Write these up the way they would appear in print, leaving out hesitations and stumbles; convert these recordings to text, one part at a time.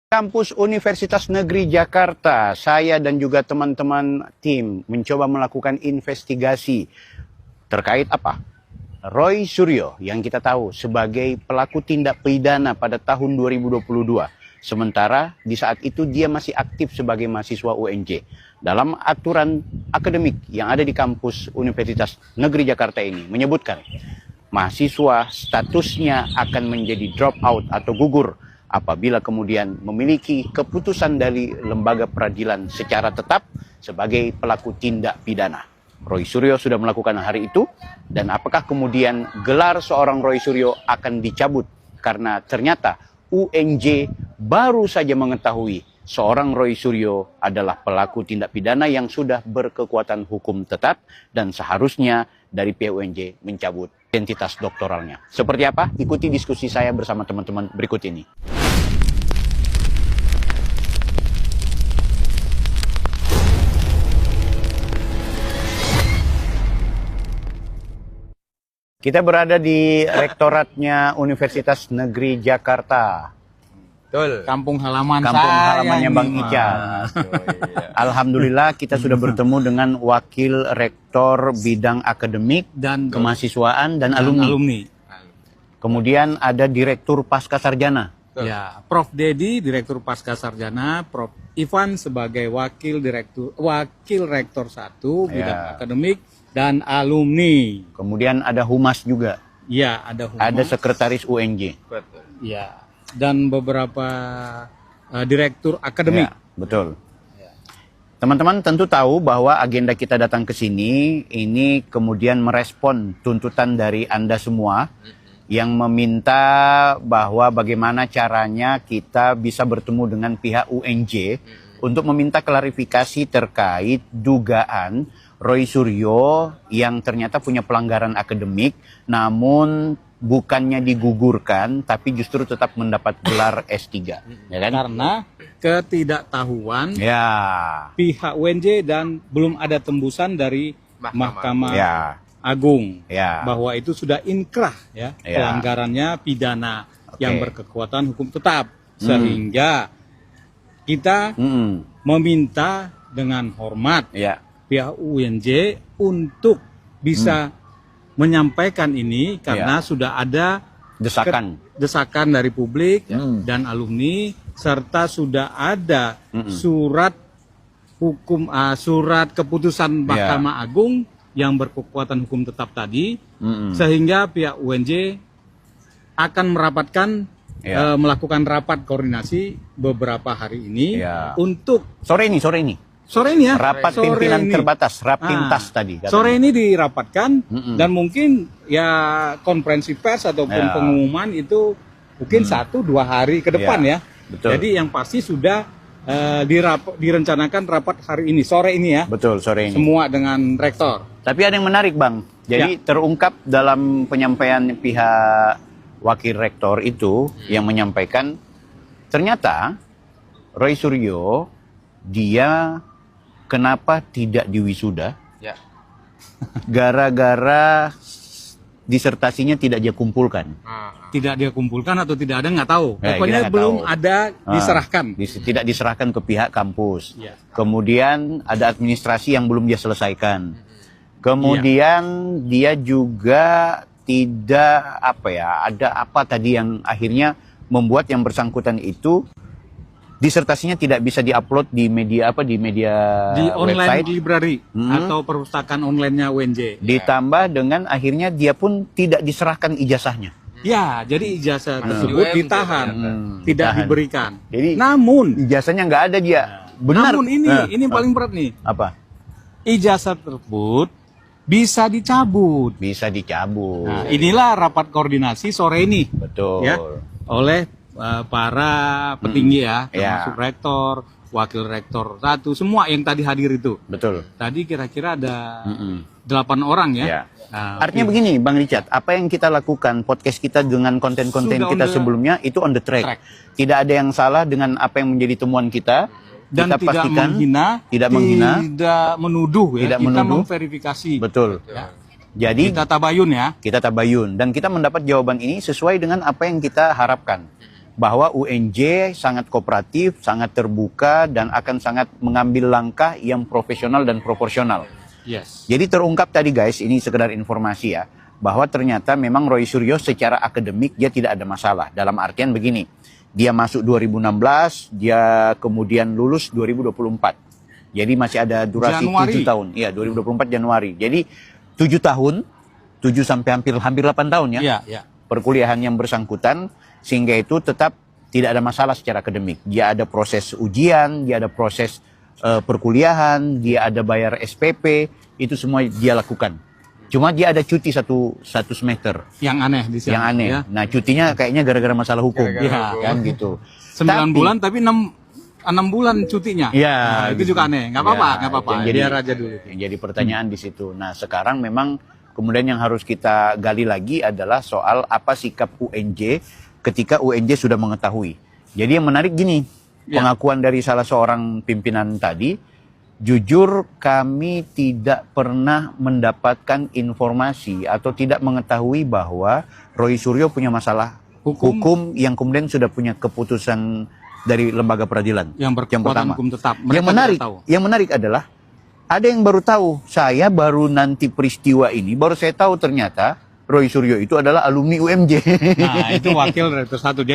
Kampus Universitas Negeri Jakarta, saya dan juga teman-teman tim mencoba melakukan investigasi terkait apa? Roy Suryo yang kita tahu sebagai pelaku tindak pidana pada tahun 2022. Sementara di saat itu dia masih aktif sebagai mahasiswa UNJ. Dalam aturan akademik yang ada di kampus Universitas Negeri Jakarta ini menyebutkan mahasiswa statusnya akan menjadi drop out atau gugur apabila kemudian memiliki keputusan dari lembaga peradilan secara tetap sebagai pelaku tindak pidana. Roy Suryo sudah melakukan hari itu, dan apakah kemudian gelar seorang Roy Suryo akan dicabut karena ternyata UNJ baru saja mengetahui seorang Roy Suryo adalah pelaku tindak pidana yang sudah berkekuatan hukum tetap dan seharusnya dari pihak UNJ mencabut identitas doktoralnya. Seperti apa? Ikuti diskusi saya bersama teman-teman berikut ini. Kita berada di rektoratnya Universitas Negeri Jakarta. Betul. Kampung halaman Halamannya Bang Ica. Alhamdulillah kita sudah bertemu dengan Wakil Rektor Bidang Akademik dan Kemahasiswaan dan alumni. Kemudian ada Direktur Pascasarjana. Ya, Prof Dedi, Direktur Pascasarjana, Prof Ivan sebagai Wakil Rektor 1 Bidang Akademik dan alumni. Kemudian ada Humas juga. Ya, ada Humas. Ada Sekretaris UNJ. Betul. Ya, dan beberapa direktur akademik. Ya, betul. Teman-teman tentu tahu bahwa agenda kita datang ke sini ini kemudian merespon tuntutan dari Anda semua yang meminta bahwa bagaimana caranya kita bisa bertemu dengan pihak UNJ untuk meminta klarifikasi terkait dugaan Roy Suryo yang ternyata punya pelanggaran akademik namun bukannya digugurkan tapi justru tetap mendapat gelar S3, ya kan? Karena ketidaktahuan pihak UNJ dan belum ada tembusan dari Mahkamah Agung bahwa itu sudah inkrah pelanggarannya pidana yang berkekuatan hukum tetap, sehingga kita meminta dengan hormat pihak UNJ untuk bisa menyampaikan ini karena sudah ada desakan dari publik dan alumni, serta sudah ada surat keputusan Mahkamah Agung yang berkekuatan hukum tetap tadi, sehingga pihak UNJ akan melakukan rapat koordinasi beberapa hari ini untuk sore ini ya rapat pimpinan terbatas Rapimtas tadi katanya. Sore ini dirapatkan dan mungkin ya konferensi pers ataupun pengumuman itu mungkin 1-2 hari ke depan Betul. Jadi yang pasti sudah direncanakan rapat hari ini, sore ini ya. Betul, sore ini. Semua dengan rektor. Tapi ada yang menarik, Bang. Jadi terungkap dalam penyampaian pihak wakil rektor itu yang menyampaikan ternyata Roy Suryo dia kenapa tidak diwisuda? Gara-gara disertasinya tidak dia kumpulkan. Tidak dia kumpulkan atau tidak ada nggak tahu. Pokoknya belum ada diserahkan. Tidak diserahkan ke pihak kampus. Kemudian ada administrasi yang belum dia selesaikan. Kemudian dia juga tidak ada apa tadi yang akhirnya membuat yang bersangkutan itu disertasinya tidak bisa diupload di media di online website library atau perpustakaan online-nya UNJ. Ditambah dengan akhirnya dia pun tidak diserahkan ijazahnya. Ya, jadi ijazah tersebut ditahan, tidak diberikan. Jadi namun ijazahnya nggak ada dia. Benar. Namun ini paling berat nih. Apa? Ijazah tersebut bisa dicabut. Bisa dicabut. Nah, inilah rapat koordinasi sore ini. Betul. Ya, oleh para petinggi termasuk rektor, wakil rektor 1, semua yang tadi hadir itu. Betul. Tadi kira-kira ada 8 orang ya. Nah, artinya begini, Bang Richard, apa yang kita lakukan, podcast kita dengan konten-konten kita sebelumnya itu on the track. Tidak ada yang salah dengan apa yang menjadi temuan kita. Dan kita tidak pastikan, menghina, tidak menuduh kita kita menuduh. memverifikasi. Betul. Jadi kita tabayun kita tabayun dan kita mendapat jawaban ini sesuai dengan apa yang kita harapkan. bahwa UNJ sangat kooperatif, sangat terbuka, dan akan sangat mengambil langkah yang profesional dan proporsional. Yes. Jadi terungkap tadi guys, ini sekedar informasi ya, bahwa ternyata memang Roy Suryo secara akademik dia tidak ada masalah. Dalam artian begini, dia masuk 2016, dia kemudian lulus 2024. Jadi masih ada durasi 7 tahun. Iya, 2024 Januari. Jadi 7 tahun, 7 sampai hampir 8 tahun ya. Iya, iya. Perkuliahan yang bersangkutan, sehingga itu tetap tidak ada masalah secara akademik. Dia ada proses ujian, dia ada proses perkuliahan, dia ada bayar SPP, itu semua dia lakukan. Cuma dia ada cuti satu semester. Yang aneh di sini. Yang aneh. Ya. Nah cutinya kayaknya gara-gara masalah hukum. Iya. Kan gitu. 9 bulan tapi 6 bulan cutinya. Iya. Nah, itu juga aneh. Nggak apa-apa, nggak apa-apa. Yang jadi Biar aja dulu. Yang jadi pertanyaan di situ. Nah sekarang memang kemudian yang harus kita gali lagi adalah soal apa sikap UNJ ketika UNJ sudah mengetahui. Jadi yang menarik gini, pengakuan dari salah seorang pimpinan tadi, jujur kami tidak pernah mendapatkan informasi atau tidak mengetahui bahwa Roy Suryo punya masalah hukum yang kemudian sudah punya keputusan dari lembaga peradilan. Yang berkekuatan hukum tetap. Yang menarik adalah ada yang baru tahu. Saya baru nanti peristiwa ini baru saya tahu ternyata Roy Suryo itu adalah alumni UMJ. Nah, itu wakil direktur 1.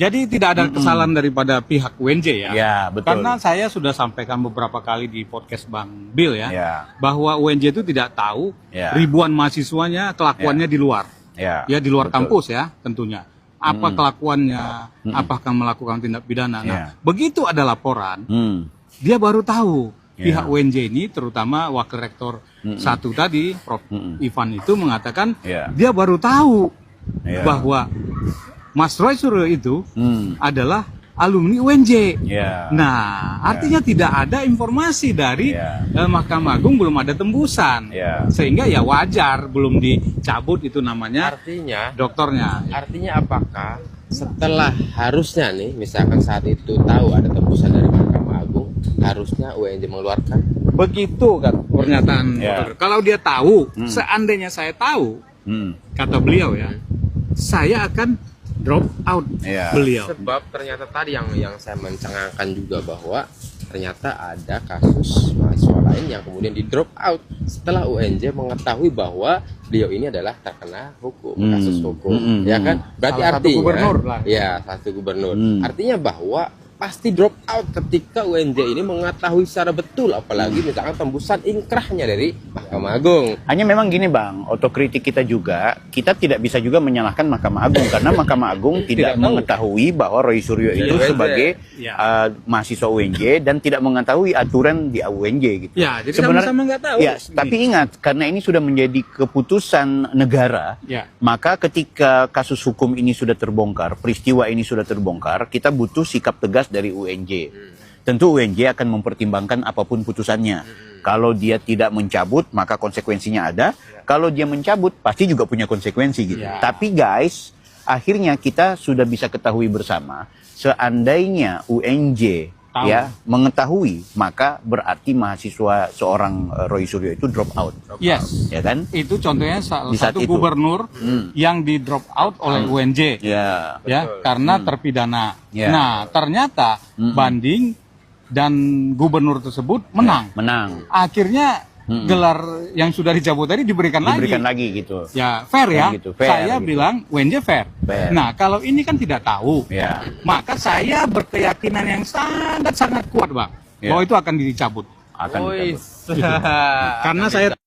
Jadi tidak ada kesalahan daripada pihak UNJ ya. Ya, betul. Karena saya sudah sampaikan beberapa kali di podcast Bang Bill ya, bahwa UNJ itu tidak tahu ribuan mahasiswanya kelakuannya di luar. Ya, di luar kampus ya, tentunya. Apa kelakuannya, apakah melakukan tindak pidana. Nah, begitu ada laporan, dia baru tahu. Pihak UNJ ini, terutama Wakil Rektor 1 tadi, Prof. Ivan itu mengatakan, dia baru tahu bahwa Mas Roy Suryo itu adalah alumni UNJ. Nah, artinya tidak ada informasi dari Mahkamah Agung, belum ada tembusan. Sehingga ya wajar, belum dicabut itu namanya doktornya. Artinya apakah setelah harusnya nih, misalkan saat itu tahu ada tembusan dari Mahkamah Agung, harusnya UNJ mengeluarkan? Begitu kan pernyataan. Kalau dia tahu, seandainya saya tahu, kata beliau ya, saya akan drop out beliau. Sebab ternyata tadi yang saya mencengangkan juga bahwa ternyata ada kasus mahasiswa lain yang kemudian di drop out setelah UNJ mengetahui bahwa beliau ini adalah terkena hukum, kasus hukum, ya kan? Berarti salah artinya, satu gubernur lah. Ya, satu gubernur. Artinya bahwa pasti drop out ketika UNJ ini mengetahui secara betul, apalagi misalkan tembusan inkrahnya dari Mahkamah Agung. Hanya memang gini Bang, otokritik kita juga, kita tidak bisa juga menyalahkan Mahkamah Agung karena Mahkamah Agung tidak mengetahui bahwa Roy Suryo itu sebagai mahasiswa UNJ dan tidak mengetahui aturan di UNJ gitu. Ya, jadi sama-sama nggak tahu. Ya, tapi ingat karena ini sudah menjadi keputusan negara, maka ketika kasus hukum ini sudah terbongkar, peristiwa ini sudah terbongkar, kita butuh sikap tegas dari UNJ. Tentu UNJ akan mempertimbangkan apapun putusannya. Kalau dia tidak mencabut, maka konsekuensinya ada. Kalau dia mencabut, pasti juga punya konsekuensi gitu. Tapi guys, akhirnya kita sudah bisa ketahui bersama, seandainya UNJ mengetahui, maka berarti mahasiswa seorang Roy Suryo itu drop out. Yes. Ya kan? Itu contohnya salah satu gubernur yang di drop out oleh UNJ. Karena terpidana. Nah, ternyata banding dan gubernur tersebut menang. Akhirnya gelar yang sudah dicabut tadi diberikan lagi gitu. Ya, fair ya. Gitu, fair, saya bilang UNJ fair. Nah, kalau ini kan tidak tahu. Maka saya berkeyakinan yang sangat kuat, Bang, bahwa itu akan dicabut. Karena saya